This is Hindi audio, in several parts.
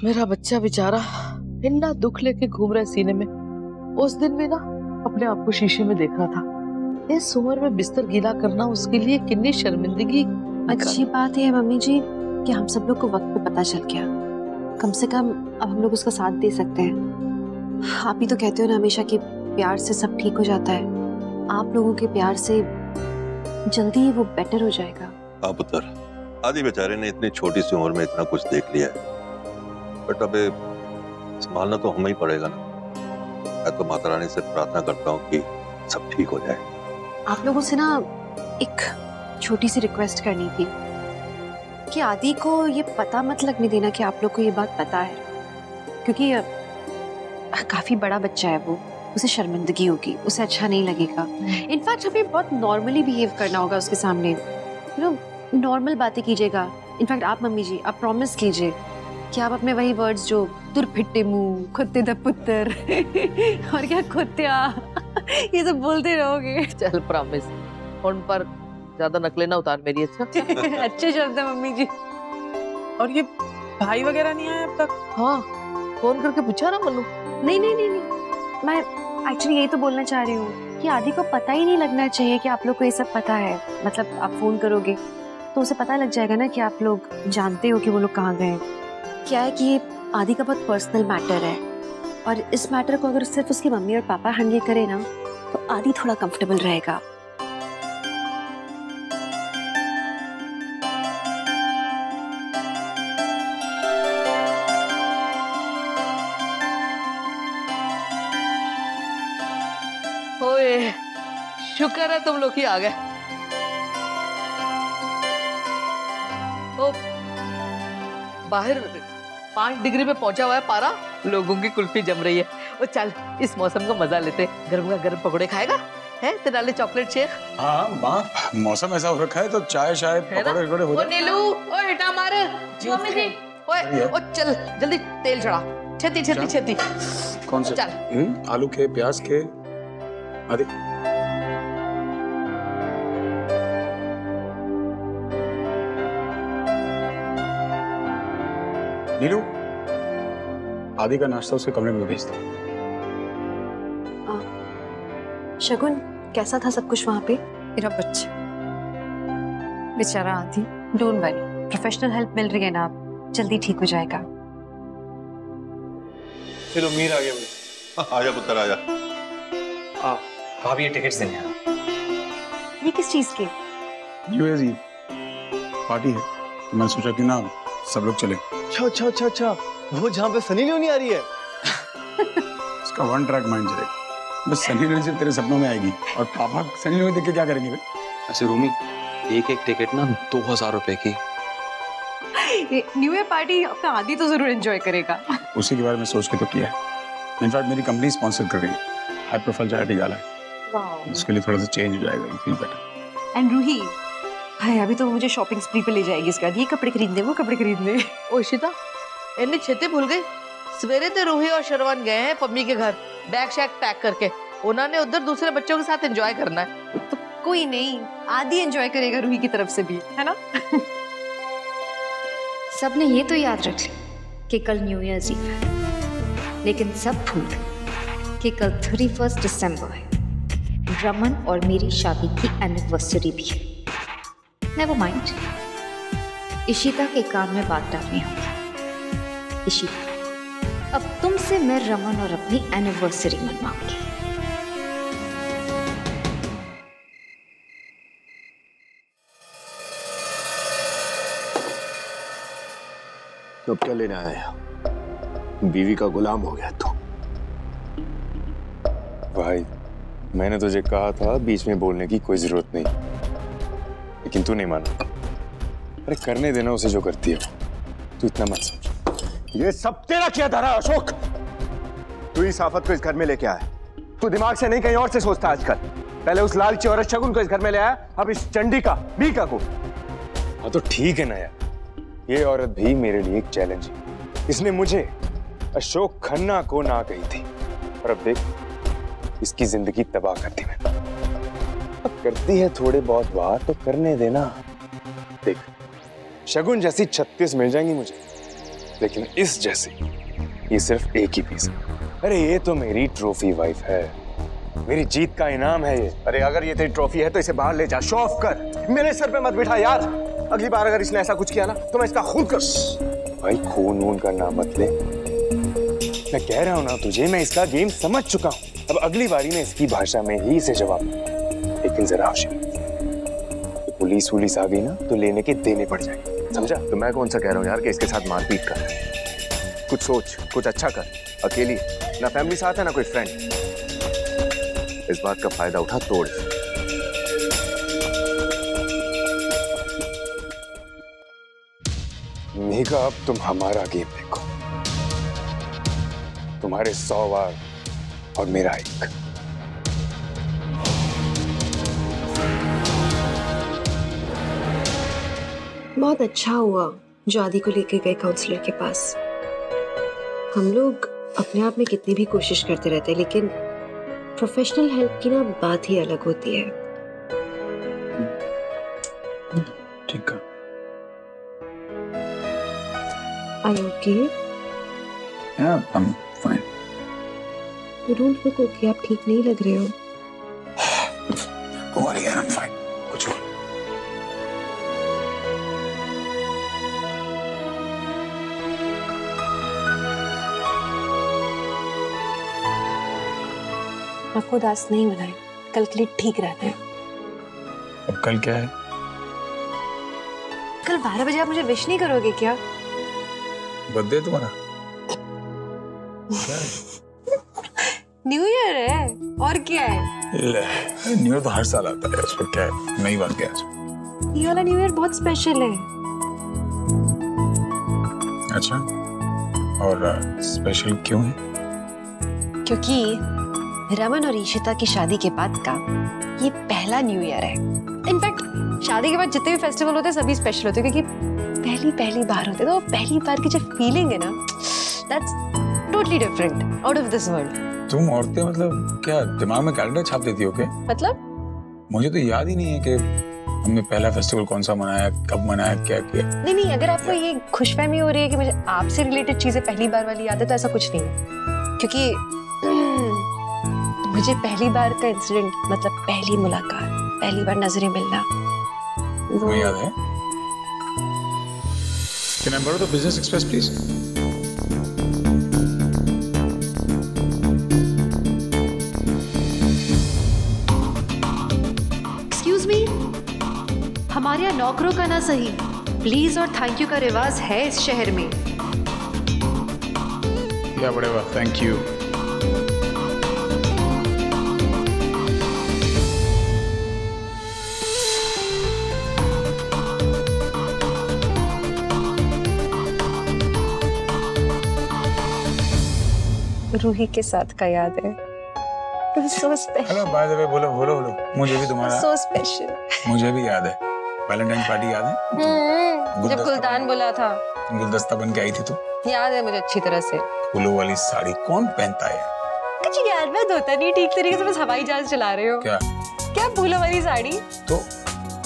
मेरा बच्चा बेचारा इतना दुख लेके घूम रहा है सीने में। उस दिन भी ना अपने आप को शीशे में देखा था। इस उम्र में बिस्तर गीला करना उसके लिए कितनी शर्मिंदगी। अच्छी बात है मम्मी जी कि हम सब लोग को वक्त पे पता चल गया। कम से कम अब हम लोग उसका साथ दे सकते हैं। आप ही तो कहते हो ना हमेशा कि प्यार से सब ठीक हो जाता है। आप लोगों के प्यार से जल्दी ही वो बेटर हो जाएगा। हाँ पुत्र, आदि बेचारे ने इतनी छोटी सी उम्र में इतना कुछ देख लिया है, बट अब संभालना तो हमें ही पड़ेगा ना। मैं तो माता रानी से प्रार्थना करता हूँ कि सब ठीक हो जाए। आप लोगों से ना एक छोटी सी रिक्वेस्ट करनी थी कि आदि को ये पता मत लगने देना कि आप लोग को ये बात पता है, क्योंकि काफी बड़ा बच्चा है वो, उसे शर्मिंदगी होगी, उसे अच्छा नहीं लगेगा। इनफैक्ट हमें बहुत नॉर्मली बिहेव करना होगा उसके सामने, नॉर्मल बातें कीजिएगा। इनफैक्ट आप मम्मी जी आप प्रॉमिस कीजिए कि आप अपने वही वर्ड्स जो दुरफिट्टे मुंह, खुत्ते द पुत्र और क्या खुत्तिया ये सब बोलते रहोगे। चल प्रॉमिस, उन पर ज्यादा नकले ना उतार मेरी। अच्छा अच्छे शब्द है मम्मी जी। और ये भाई वगैरह नहीं आया अब तक? हाँ, फोन करके पूछा ना मनु? नहीं नहीं नहीं नहीं, मैं एक्चुअली यही तो बोलना चाह रही हूँ कि आदि को पता ही नहीं लगना चाहिए कि आप लोग को ये सब पता है। मतलब आप फोन करोगे तो उसे पता लग जाएगा ना कि आप लोग जानते हो कि वो लोग कहाँ गए। क्या है कि ये आदि का बहुत पर्सनल मैटर है, और इस मैटर को अगर सिर्फ उसकी मम्मी और पापा हैंडल करें ना तो आदि थोड़ा कंफर्टेबल रहेगा। ओए, शुक्र है तुम लोग ही आ गए। ओ, बाहर 5 डिग्री में पहुंचा हुआ है पारा, लोगों की कुल्फी जम रही है। ओ चल इस मौसम का मजा लेते, गर्म का गर्म पकौड़े खाएगा है तेनाली चॉकलेट शेक। हाँ माँ, मौसम ऐसा हो रखा है तो चाय शायद पकौड़े वकौड़े हो जाए। ओ नीलू, ओ हिटा मार मम्मी जी। ओए ओ चल जल्दी तेल चढ़ा, छेती छेती छेती। कौन से? चल आलू के, प्याज के, आदि। नीलू, आदि का नाश्ता उसके कमरे में भेज दो। शगुन, कैसा था सब कुछ वहाँ पे? मेरा बच्चा बेचारा आदि। डोंट वरी, प्रोफेशनल हेल्प मिल रही है ना, आप जल्दी ठीक हो जाएगा। चलो मीर आ गया। आजा पुत्र आजा। भाभी ये टिकट्स देने हैं। ये किस चीज के? न्यू ईयर ईव पार्टी है तो मैंने सोचा कि ना सब लोग चले। अच्छा, वो जहाँ पे सनी लियोनी आ रही है। उसका वन ट्रैक माइंड चलेगा, बस सनी लियोनी सिर्फ तेरे सपनों में आएगी, और पापा सनी लियोनी देख के क्या करेंगे बे? ऐसे रूमी, एक टिकट ना 2000 रुपए की। न्यू ईयर पार्टी अपना आदि तो जरूर एंजॉय करेगा। उसी के बारे में सोच के तो किया है। इनफैक्ट मेरी कंपनी स्पॉन्सर कर रही है, हाई प्रोफाइल चैरिटी गाला है। उसके लिए थोड़ा सा चेंज हो जाएगा, फील बेटर। एंड रूही, हाय अभी तो मुझे शॉपिंग स्प्री पे ले जाएगी इसके बाद, ये कपड़े खरीदने वो कपड़े खरीदने। ओ इशिता, इन्हें छेती भूल गई। सवेरे तो रूही और शरवान गए हैं पम्मी के घर बैग शैग पैक करके। उन्होंने उधर दूसरे बच्चों के साथ एंजॉय करना है। तो कोई नहीं, आदि एंजॉय करेगा रूही की तरफ से भी, है ना? सबने ये तो याद रख लिया कि कल न्यू ईयर ईव है, लेकिन सब भूल गए कि कल 31 दिसंबर है, रमन और मेरी शादी की एनिवर्सरी भी है। नेवर माइंड, इशिता के कान में बात डालनी होगी। इशिता, अब तुमसे मैं रमन और अपनी एनिवर्सरी मनवाऊंगी। तो अब क्या लेने आया? बीवी का गुलाम हो गया तू। भाई मैंने तुझे कहा था बीच में बोलने की कोई जरूरत नहीं, लेकिन तू नहीं माना। अरे करने देना उसे जो करती है, तू इतना मत सोच। ये सब तेरा किया धरा अशोक। तू इस आफत को इस घर में लेके आया। तू दिमाग से नहीं कहीं और से सोचता आजकल। पहले उस लालची औरत शगुन को इस घर में ले आया, अब इस चंडी का मीका को। हाँ तो ठीक है ना यार, ये औरत भी मेरे लिए एक चैलेंज है। इसने मुझे अशोक खन्ना को ना कही थी, और अब देख इसकी जिंदगी तबाह कर दी मैंने। अब करती है थोड़े बहुत बात तो करने देना। देख शगुन जैसी 36 मिल जाएंगी मुझे, लेकिन इस जैसी ये सिर्फ एक ही पीस है। अरे ये तो मेरी ट्रॉफी वाइफ है, मेरी जीत का इनाम है ये। अरे अगर ये तेरी ट्रॉफी है तो इसे बाहर ले जा, शो ऑफ कर, मेरे सर पे मत बिठा यार। अगली बार अगर इसने ऐसा कुछ किया ना तो मैं इसका खून कर। भाई खून वून का नाम मत ले, मैं कह रहा हूं ना तुझे, मैं इसका गेम समझ चुका हूं। अब अगली बारी में इसकी भाषा में ही इसे जवाब दूं। लेकिन जरा होशियार, तो पुलिस वुलिस आ गई ना तो लेने के देने पड़ जाएंगे, समझा? तो मैं कौन सा कह रहा हूँ यार कि इसके साथ मारपीट कर। कुछ सोच, कुछ अच्छा कर। अकेली ना फैमिली साथ है ना कोई फ्रेंड। इस बात का फायदा उठा तोड़। मेघा अब तुम हमारा गेम देखो, तुम्हारे 100 वार और मेरा 1। बहुत अच्छा हुआ जो आदि को लेके गए काउंसलर के पास। हम लोग अपने आप में कितनी भी कोशिश करते रहते हैं, लेकिन प्रोफेशनल हेल्प की ना बात ही अलग होती है। ठीक है। Are you okay? Yeah, I'm fine. You don't look okay. आप ठीक नहीं लग रहे हो। Don't worry, I'm fine. कुछ और। आपको उदास नहीं होना है, कल के लिए ठीक रहना है। अब कल क्या है? कल 12 बजे आप मुझे विश नहीं करोगे क्या? बर्थडे तुम्हारा? क्या है? न्यू ईयर है और क्या है? न्यू ईयर तो हर साल आता है, उस पर क्या है? नई बात क्या है? ये वाला न्यू ईयर बहुत स्पेशल है। अच्छा, और स्पेशल क्यों है? क्योंकि रमन और ईशिता की शादी के बाद का ये पहला न्यू ईयर है। इनफैक्ट शादी के बाद जितने भी फेस्टिवल होते हैं सभी स्पेशल होते हैं, क्योंकि पहली बार होते हैं। तो पहली बार की जो फीलिंग है ना, that's totally different, out of this world. तुम औरतें मतलब क्या दिमाग में कैलेंडर छाप देती हो क्या? मतलब मुझे तो याद ही नहीं है कि हमने पहला फेस्टिवल कौन सा मनाया, कब मनाया, क्या किया। नहीं, अगर आपको ये खुशफहमी हो रही है कि मुझे आपसे रिलेटेड चीजें पहली बार वाली याद है, तो ऐसा कुछ नहीं है। क्योंकि मुझे पहली बार का इंसिडेंट, मतलब पहली मुलाकात, पहली बार नजरें मिलना, वो याद है। Can I borrow the business express, please? Excuse me, हमारे यहाँ नौकरों का ना सही प्लीज और थैंक यू का रिवाज है इस शहर में। Yeah, whatever. Thank you. Ruhi के साथ का याद है। So special. Hello, by the way, बोलो। मुझे भी तुम्हारा So special. मुझे भी याद है। वैलेंटाइन पार्टी याद है? जब गुलदान बोला था, गुलदस्ता बन के आई थी तू। याद है मुझे अच्छी तरह से। फूलों वाली साड़ी कौन पहनता है? कुछ यार बात होता नहीं ठीक तरीके से, बस हवाई जहाज चला रहे हो। क्या फूलों वाली साड़ी? तो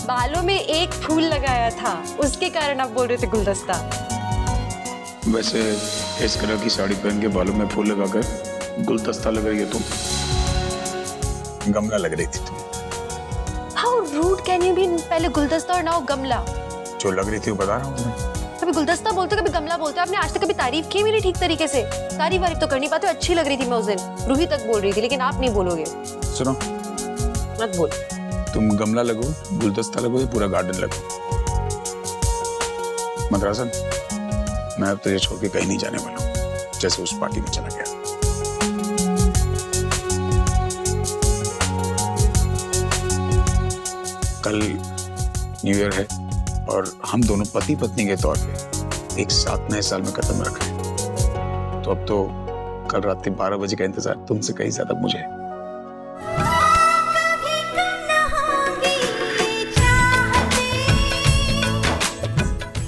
बालों में एक फूल लगाया था, उसके कारण आप बोल रहे थे गुलदस्ता। वैसे इस कलर की साड़ी पहन के बालों में फूल लगाकर गुलदस्ता लग रही है तुम। गमला लग रही थी तुम। How rude can you be? पहले गुलदस्ता और नाउ गमला। जो लग रही थी वो बता रहा हूँ तुम्हें। कभी गुलदस्ता बोलते कभी गमला बोलते। आपने आज तक कभी तारीफ की मेरी ठीक तरीके से? तारीफ तो कर नहीं पाते। अच्छी लग रही थी मैं उस दिन, रूही तक बोल रही थी, लेकिन आप नहीं बोलोगे। सुनो, मत बोल। तुम गमला लगो, गुलदस्ता लगो, ये पूरा गार्डन लगो। मद्रासन, मैं अब तुझे छोड़ के कहीं नहीं जाने वाला हूँ, जैसे उस पार्टी में चला गया। कल न्यू ईयर है और हम दोनों पति पत्नी के तौर पे एक साथ नए साल में कदम रखे हैं। तो अब तो कल रात के 12 बजे का इंतजार तुमसे कहीं ज्यादा मुझे है।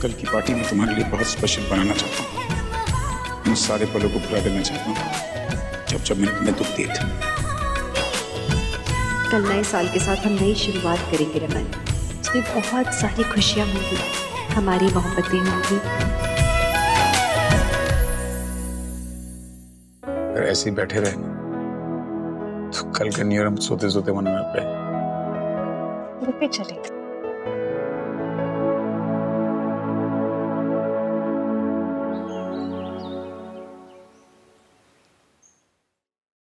कल की पार्टी में तुम्हारे लिए बहुत स्पेशल बनाना चाहता हूँ। उन सारे पलों को पूरा करना चाहता हूँ जब जब मैंने तुम्हें दुख दिए थे। कल नए साल के साथ हम नई शुरुआत करेंगे रमन। इसमें बहुत सारी खुशियां होंगी, हमारी मोहब्बतें होंगी। अगर ऐसे ही बैठे रहे तो कल का न्यू ईयर हम सोते सोते मना पाए। ग्रुप पे चले।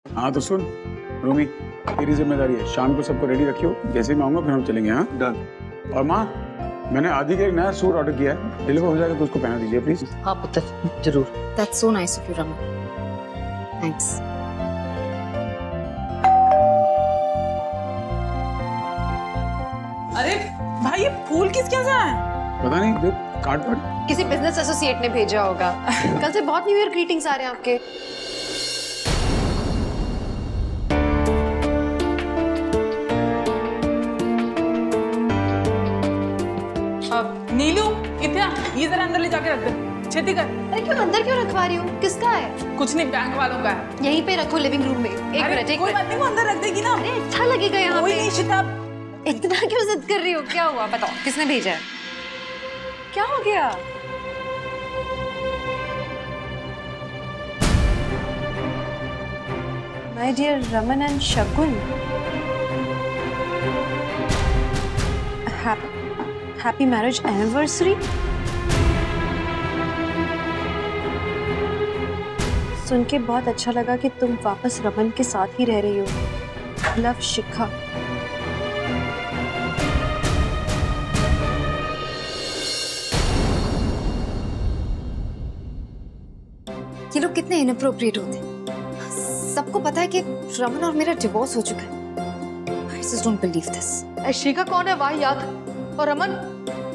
हाँ तो सुन रूमी, तेरी जिम्मेदारी है, शाम को सबको रेडी रखियो, जैसे मैं आऊंगा फिर हम चलेंगे। हाँ डन। और माँ, मैंने आदि के एक नया सूट ऑर्डर किया है, डिलीवर हो जाएगा तो उसको पहना दीजिए प्लीज। हाँ पुत्र, जरूर। That's so nice of you, Raman. Thanks. अरे भाई, ये फूल किसके यहाँ है? पता नहीं, देख कार्ड पर। किसी बिजनेस एसोसिएट ने भेजा होगा। कल से बहुत न्यू ईयर ग्रीटिंग्स आ रहे हैं आपके। नीलू, इतना ये जरा अंदर ले जाके रख दे, छेती कर। अरे क्यों अंदर क्यों रखवा रही हो? किसका है? कुछ नहीं, बैंक वालों का है। यहीं पे रखो लिविंग रूम में। एक मिनट, कोई बात नहीं, वो अंदर रख देगी ना। अरे अच्छा लगेगा यहाँ कोई पे। नहीं शिताब, इतना क्यों जिद कर रही हो? क्या हुआ बताओ, किसने भेजा है? क्या हो गया? My dear Raman and Shagun, happy marriage anniversary. सुन के बहुत अच्छा लगा कि तुम वापस रमन के साथ ही रह रही हो। लव, शिखा। ये लोग कितने इनअप्रोप्रिएट होते हैं। सबको पता है कि रमन और मेरा डिवोर्स हो चुका है। I just don't believe this. शिखा कौन है वाह याद? और रमन,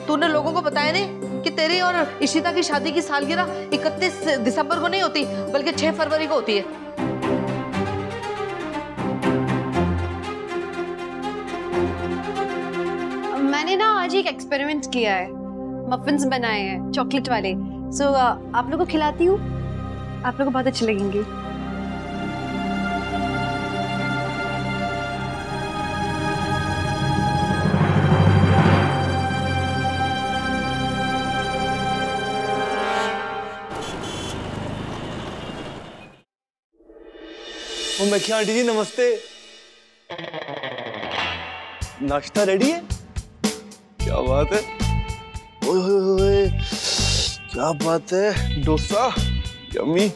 तूने लोगों को बताया नहीं कि तेरी और इशिता की शादी की सालगिरह 31 दिसंबर को नहीं होती बल्कि 6 फरवरी को होती है। मैंने ना आज एक एक्सपेरिमेंट किया है, मफिन्स बनाए हैं चॉकलेट वाले। सो आप लोगों को खिलाती हूँ, आप लोगों को बहुत अच्छे लगेंगे। मैं क्या आंटी जी, नमस्ते। नाश्ता रेडी है? क्या बात है, ओए ओए ओए, क्या बात है, डोसा यम्मी।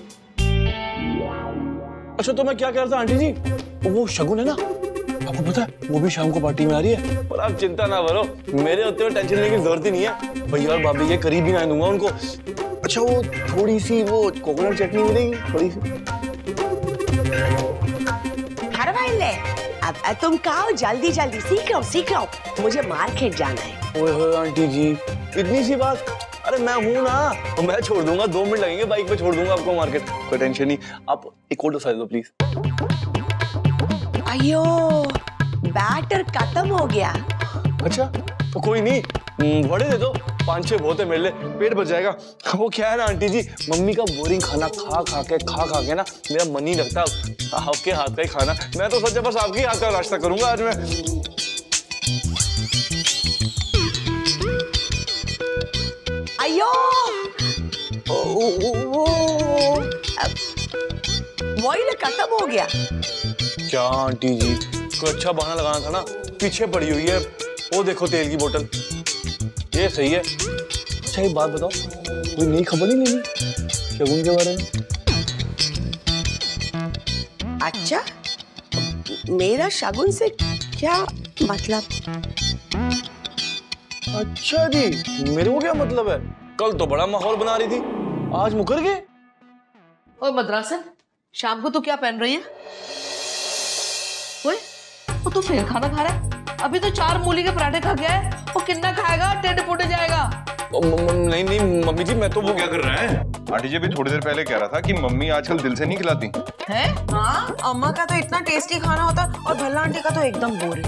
अच्छा तो मैं क्या कह रहा था आंटी जी, वो शगुन है ना, आपको पता है वो भी शाम को पार्टी में आ रही है। पर आप चिंता ना करो, मेरे होते हुए टेंशन लेने की जरूरत ही नहीं है। भैया और भाभी के करीब ही ना दूंगा उनको। अच्छा वो थोड़ी सी वो कोकोनट चटनी मिलेगी थोड़ी सी। अब तुम खाओ, जल्दी जल्दी, सीख लो, मुझे मार्केट जाना है। ओए होए आंटी जी, इतनी सी बात। अरे मैं हूँ ना, तो मैं छोड़ दूंगा, 2 मिनट लगेंगे, बाइक पे छोड़ दूंगा आपको मार्केट, कोई टेंशन नहीं। आप एक और डोसा दे दो प्लीज। अयो, बैटर खत्म हो गया। अच्छा तो कोई नहीं, वड़े दे दो, 5-6 बहुत है मेरे लिए, पेट भर जाएगा। वो क्या है ना आंटी जी, मम्मी का बोरिंग खाना खा खा के ना मेरा मन ही लगता आपके हाथ का ही खाना। मैं तो सच बस आपके हाथ का नाश्ता करूंगा आज मैं। अयो, वही खत्म हो गया। क्या आंटी जी, कोई अच्छा बहाना लगाना था ना, पीछे पड़ी हुई है वो देखो तेल की बोतल, ये सही है। अच्छा एक बात बताओ, कोई नई खबर नहीं लेनी शगुन के बारे में? अच्छा, मेरा शगुन से क्या मतलब? अच्छा जी, मेरे को क्या मतलब है? कल तो बड़ा माहौल बना रही थी, आज मुकर गए। और मद्रासन, शाम को तू क्या पहन रही है? ओए, वो तो फिर खाना खा रहा है। अभी तो 4 मूली के पराठे खा गया है, वो कितना खाएगा, टेढ़े पोटे जाएगा। नहीं नहीं मम्मी जी, मैं तो वो क्या कर रहा है? आंटी जी भी थोड़ी देर पहले कह रहा था कि मम्मी आजकल दिल से नहीं खिलाती है। हाँ, अम्मा का तो इतना टेस्टी खाना होता और भल्ला आंटी का तो एकदम बोरिंग।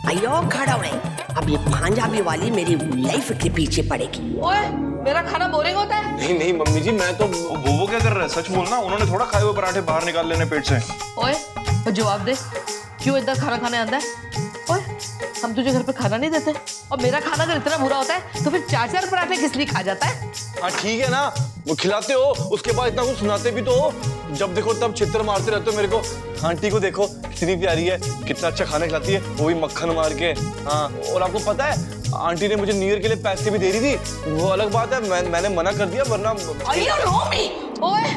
अयो खड़ौड़े, अब ये पंजाबी वाली मेरी लाइफ के पीछे पड़ेगी। ओए, मेरा खाना बोरिंग होता है? नहीं नहीं मम्मी जी, मैं तो वो क्या कर रहा है, सच बोलना, उन्होंने थोड़ा खाए हुए पराठे बाहर निकाल लेने पेट से। ओए, जवाब दे, क्यों इधर खाना खाने आंदा है? ओए, हम तुझे घर पे खाना नहीं देते? और मेरा खाना अगर इतना बुरा होता है तो फिर 4-4 पराठे किस लिए खा जाता है? हाँ ठीक है ना, वो खिलाते हो, उसके बाद इतना कुछ सुनाते भी तो हो, जब देखो तब चित्र मारते रहते हो मेरे को। आंटी को देखो कितनी प्यारी है, कितना अच्छा खाना खिलाती है, वो भी मक्खन मार के। हाँ, और आपको पता है आंटी ने मुझे न्यू ईयर के लिए पैसे भी दे रही थी, वो अलग बात है, मैंने मना कर दिया, वरना। ओए,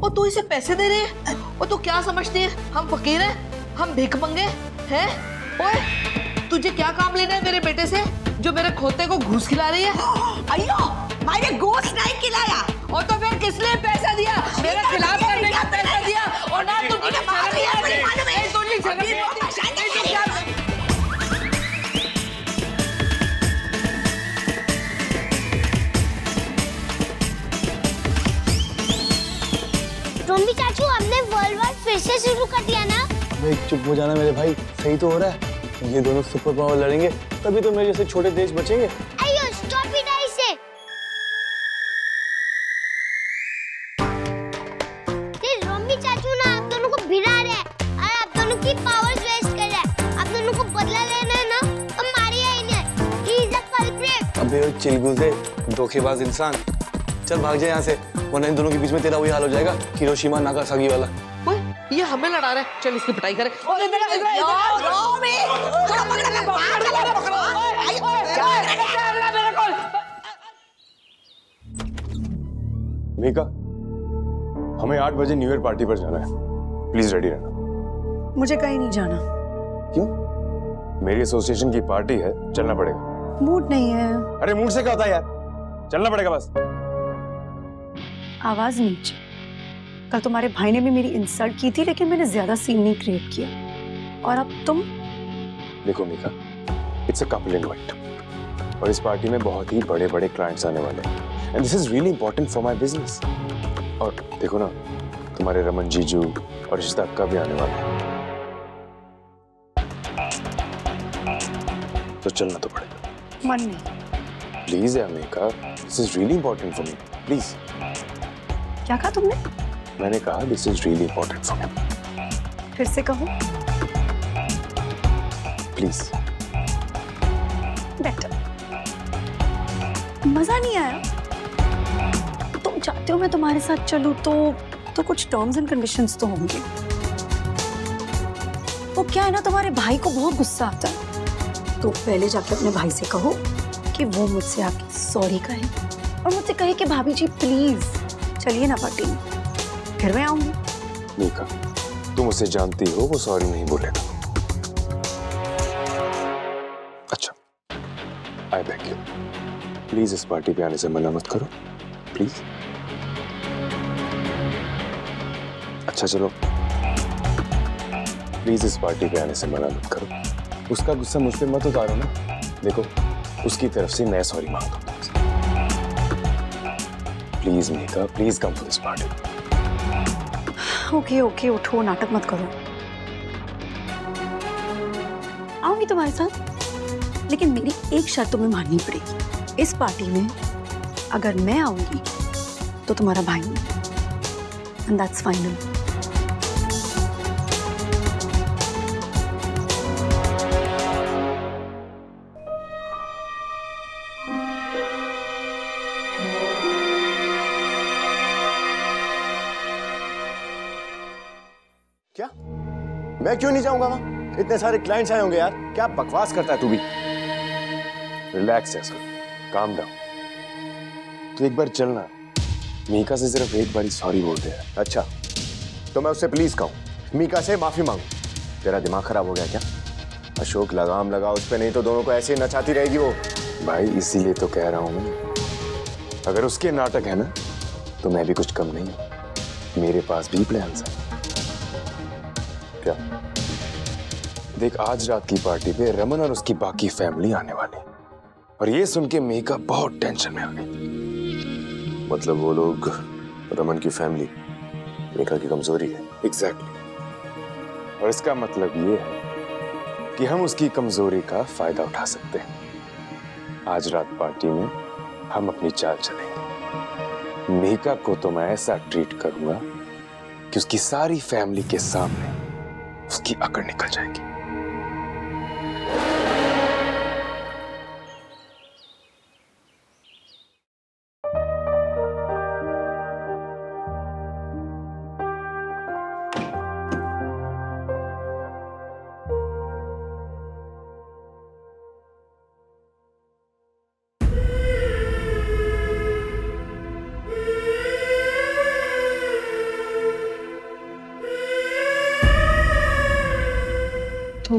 वो तू इसे पैसे दे रही है? वो तू क्या समझती है हम फकीर हैं, हम भीख मंगे हैं? ओए, तुझे क्या काम लेना है मेरे बेटे से जो मेरे खोते को घूस खिला रही है? अयो, मैंने घूस नहीं खिलाया। और तो फिर किसने पैसा दिया? मेरे खिलाफ करने का पैसा दिया। और ना तुझे मार दिया, तुझे शर्म नहीं आती? रोमी चाचू, हमने वर्ल्ड वार फिर से शुरू कर दिया ना? अबे चुप हो जाना मेरे भाई, सही तो हो रहा है। ये दोनों सुपर पावर लड़ेंगे तभी तो मेरे जैसे छोटे देश बचेंगे। अयो स्टॉप इट ऐसे। ये रोमी चाचू ना आप दोनों को भिड़ा रहे हैं और आप दोनों की पावर्स वेस्ट कर रहे हैं। आप दोनों को बदला लेना है ना तो मारिए इन्हें। He is a culprit. अबे चिलगुजे, धोखेबाज इंसान, चल भाग जाए यहाँ से, वरना इन दोनों के बीच में तेरा वही हाल हो जाएगा, हिरोशिमा नागासाकी वाला। ओए, ये हमें लड़ा रहा है, चल इसकी पिटाई करें। मीका, हमें 8 बजे न्यू ईयर पार्टी पर जाना है, प्लीज रेडी रहना। मुझे कहीं नहीं जाना। क्यों? मेरी एसोसिएशन की पार्टी है, चलना पड़ेगा। मूड नहीं है। अरे मूड से क्या होता है यार, चलना पड़ेगा बस। आवाज नीचे। कल तुम्हारे भाई ने भी मेरी इंसल्ट की थी, लेकिन मैंने ज्यादा सीन नहीं क्रिएट किया। और अब तुम? देखो Mika, it's a couple invite और इस पार्टी में बहुत ही बड़े बड़े क्लाइंट्स आने वाले हैं and this is really important for my business. और देखो ना, तुम्हारे रमन जीजू और रिश्ता अक्का भी आने वाले हैं, तो चलना तो पड़ेगा। मन नहीं। प्लीज यार Mika, this is really important for me, please. क्या कहा तुमने? मैंने कहा this is really important for me. फिर से कहो। प्लीज। बेटर। मजा नहीं आया? तुम चाहते हो मैं तुम्हारे साथ चलूं तो कुछ टर्म्स एंड कंडीशंस तो होंगे। वो क्या है ना, तुम्हारे भाई को बहुत गुस्सा आता है, तो पहले जाकर अपने भाई से कहो कि वो मुझसे आके सॉरी कहे और मुझसे कहे कि भाभी जी प्लीज चलिए ना पार्टी में, फिर मैं आऊंगी। मीका, तुम उसे जानती हो, वो सॉरी नहीं बोलेगा। अच्छा, आई बेग यू, प्लीज इस पार्टी पे आने से मना मत करो, प्लीज। अच्छा चलो, प्लीज इस पार्टी पे आने से मना मत करो। उसका गुस्सा मुझ पे मत उतारो ना। देखो, उसकी तरफ से मैं सॉरी मांगता हूँ। Please Mika, please come to this party. Okay okay, उठो, नाटक मत करो। आऊंगी तुम्हारे साथ, लेकिन मेरी एक शर्त तुम्हें माननी पड़ेगी। इस पार्टी में अगर मैं आऊंगी तो तुम्हारा भाई नहीं, एंड दैट्स फाइनल। क्या? मैं क्यों नहीं जाऊंगा वहां? इतने सारे क्लाइंट्स आए होंगे यार। क्या बकवास करता है तू भी? रिलैक्स जैसा, काम डाउन। तो एक बार चलना, मीका से सिर्फ एक बारी सॉरी बोल दे। अच्छा, तो मैं उससे प्लीज कहूं, मीका से माफी मांगू? तेरा दिमाग खराब हो गया क्या? अशोक, लगाम लगा उस पे, नहीं तो दोनों को ऐसे ही नचाती रहेगी वो। भाई इसीलिए तो कह रहा हूं मैं, अगर उसके नाटक है ना तो मैं भी कुछ कम नहीं हूं, मेरे पास भी प्लान्स हैं। क्या? देख, आज रात की पार्टी पे रमन और उसकी बाकी फैमिली आने वाली, और ये सुन के मीका बहुत टेंशन में आ गई। मतलब वो लोग, रमन की फैमिली, मीका की कमजोरी है। एग्जैक्टली। और इसका मतलब ये है कि हम उसकी कमजोरी का फायदा उठा सकते हैं। आज रात पार्टी में हम अपनी चाल चलेंगे। मीका को तो मैं ऐसा ट्रीट करूंगा कि उसकी सारी फैमिली के सामने उसकी अकड़ निकल जाएगी।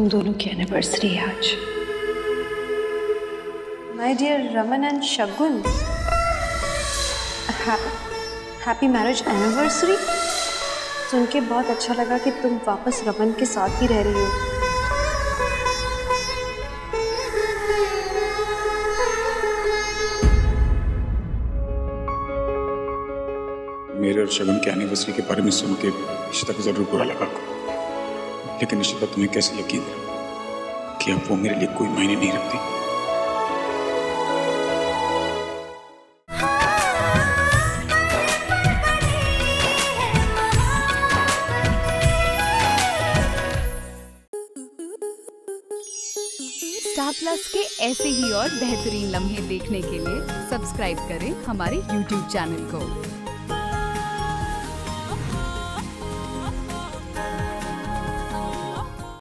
दोनों की एनिवर्सरी है आज। My dear Raman and Shagun, happy marriage anniversary. सुन के बहुत अच्छा लगा कि तुम वापस रमन के साथ ही रह रही हो। मेरे और शगुन के एनिवर्सरी के बारे में सुन के इशिता को जरूर बुरा लगा, लेकिन इशिता तुम्हें कैसे यकीन है कि अब वो मेरे लिए कोई मायने नहीं रखती। स्टार प्लस के ऐसे ही और बेहतरीन लम्हे देखने के लिए सब्सक्राइब करें हमारे YouTube चैनल को।